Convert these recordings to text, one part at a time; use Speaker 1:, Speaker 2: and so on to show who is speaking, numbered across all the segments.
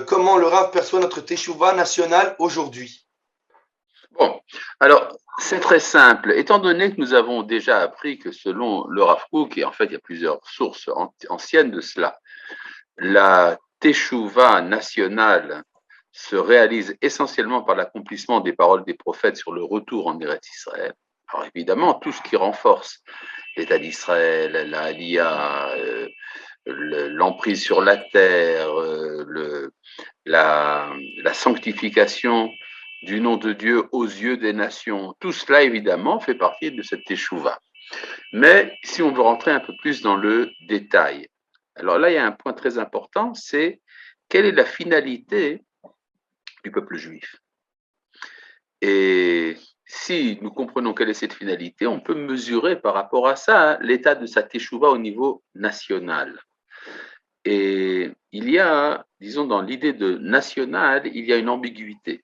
Speaker 1: comment le Rav perçoit notre Teshuvah nationale aujourd'hui?
Speaker 2: Bon, alors c'est très simple. Étant donné que nous avons déjà appris que selon le Rav Kook, et en fait il y a plusieurs sources anciennes de cela, la Teshuvah nationale se réalise essentiellement par l'accomplissement des paroles des prophètes sur le retour en Eretz Israël. Alors évidemment, tout ce qui renforce l'État d'Israël, la Aliyah, l'emprise sur la terre, la sanctification du nom de Dieu aux yeux des nations. Tout cela, évidemment, fait partie de cette teshuva. Mais si on veut rentrer un peu plus dans le détail, alors là, il y a un point très important, c'est quelle est la finalité du peuple juif. Et si nous comprenons quelle est cette finalité, on peut mesurer par rapport à ça l'état de sa teshuva au niveau national. Et il y a, disons, dans l'idée de national, il y a une ambiguïté.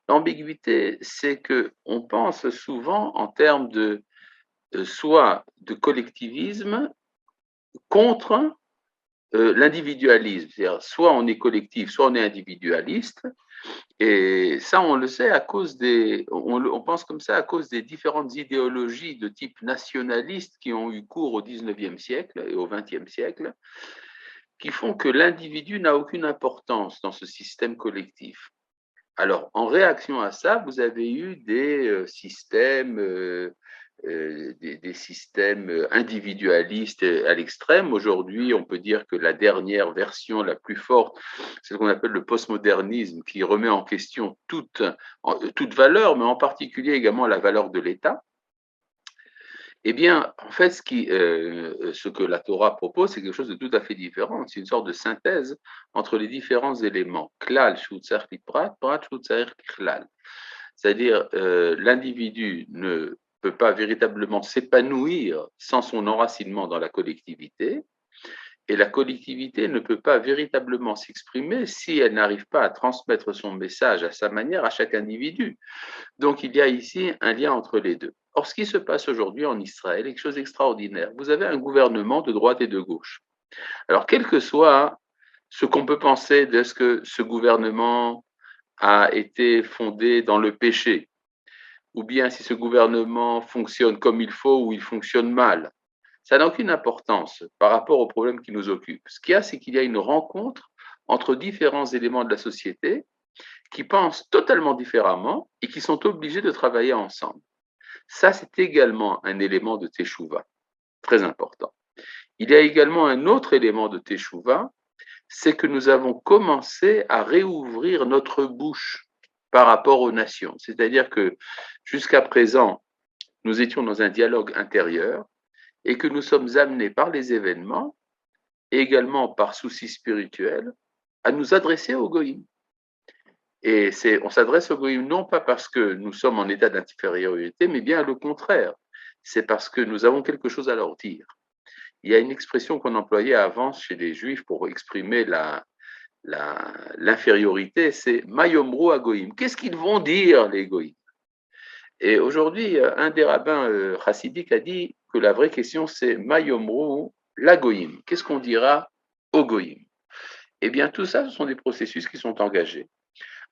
Speaker 2: L'ambiguïté, c'est qu'on pense souvent en termes de soit de collectivisme contre l'individualisme. C'est-à-dire, soit on est collectif, soit on est individualiste. Et ça, on le sait à cause on pense comme ça à cause des différentes idéologies de type nationaliste qui ont eu cours au 19e siècle et au 20e siècle, qui font que l'individu n'a aucune importance dans ce système collectif. Alors, en réaction à ça, vous avez eu des systèmes, des systèmes individualistes à l'extrême. Aujourd'hui, on peut dire que la dernière version, la plus forte, c'est ce qu'on appelle le postmodernisme, qui remet en question toute valeur, mais en particulier également la valeur de l'État. Eh bien, en fait, ce que la Torah propose, c'est quelque chose de tout à fait différent. C'est une sorte de synthèse entre les différents éléments. Klal, shutzer prat, prat, shutzer klal. C'est-à-dire, l'individu ne peut pas véritablement s'épanouir sans son enracinement dans la collectivité, et la collectivité ne peut pas véritablement s'exprimer si elle n'arrive pas à transmettre son message à sa manière à chaque individu. Donc, il y a ici un lien entre les deux. Or, ce qui se passe aujourd'hui en Israël est quelque chose d'extraordinaire. Vous avez un gouvernement de droite et de gauche. Alors, quel que soit ce qu'on peut penser de ce que ce gouvernement a été fondé dans le péché, ou bien si ce gouvernement fonctionne comme il faut ou il fonctionne mal, ça n'a aucune importance par rapport aux problèmes qui nous occupent. Ce qu'il y a, c'est qu'il y a une rencontre entre différents éléments de la société qui pensent totalement différemment et qui sont obligés de travailler ensemble. Ça, c'est également un élément de Teshuvah, très important. Il y a également un autre élément de Teshuvah, c'est que nous avons commencé à réouvrir notre bouche par rapport aux nations. C'est-à-dire que jusqu'à présent, nous étions dans un dialogue intérieur et que nous sommes amenés par les événements et également par souci spirituel à nous adresser aux goïms. Et on s'adresse aux goïms non pas parce que nous sommes en état d'infériorité, mais bien le contraire. C'est parce que nous avons quelque chose à leur dire. Il y a une expression qu'on employait avant chez les Juifs pour exprimer l'infériorité, c'est Mayomru à goïm. Qu'est-ce qu'ils vont dire, les goïms? Et aujourd'hui, un des rabbins chassidiques a dit que la vraie question, c'est Mayomru la goïm. Qu'est-ce qu'on dira aux goïm? Eh bien, tout ça, ce sont des processus qui sont engagés.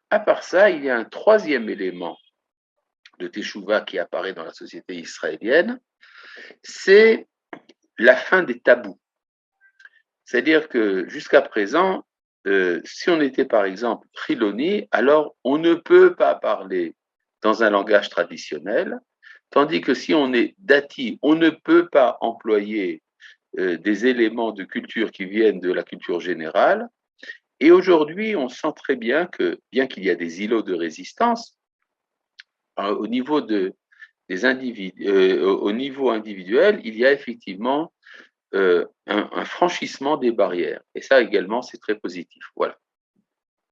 Speaker 2: À part ça, il y a un troisième élément de Teshuvah qui apparaît dans la société israélienne, c'est la fin des tabous. C'est-à-dire que jusqu'à présent, si on était par exemple Chiloni, alors on ne peut pas parler dans un langage traditionnel, tandis que si on est Dati, on ne peut pas employer des éléments de culture qui viennent de la culture générale. Et aujourd'hui, on sent très bien que, bien qu'il y a des îlots de résistance, au niveau des individus, au niveau individuel, il y a effectivement un franchissement des barrières. Et ça également, c'est très positif. Voilà.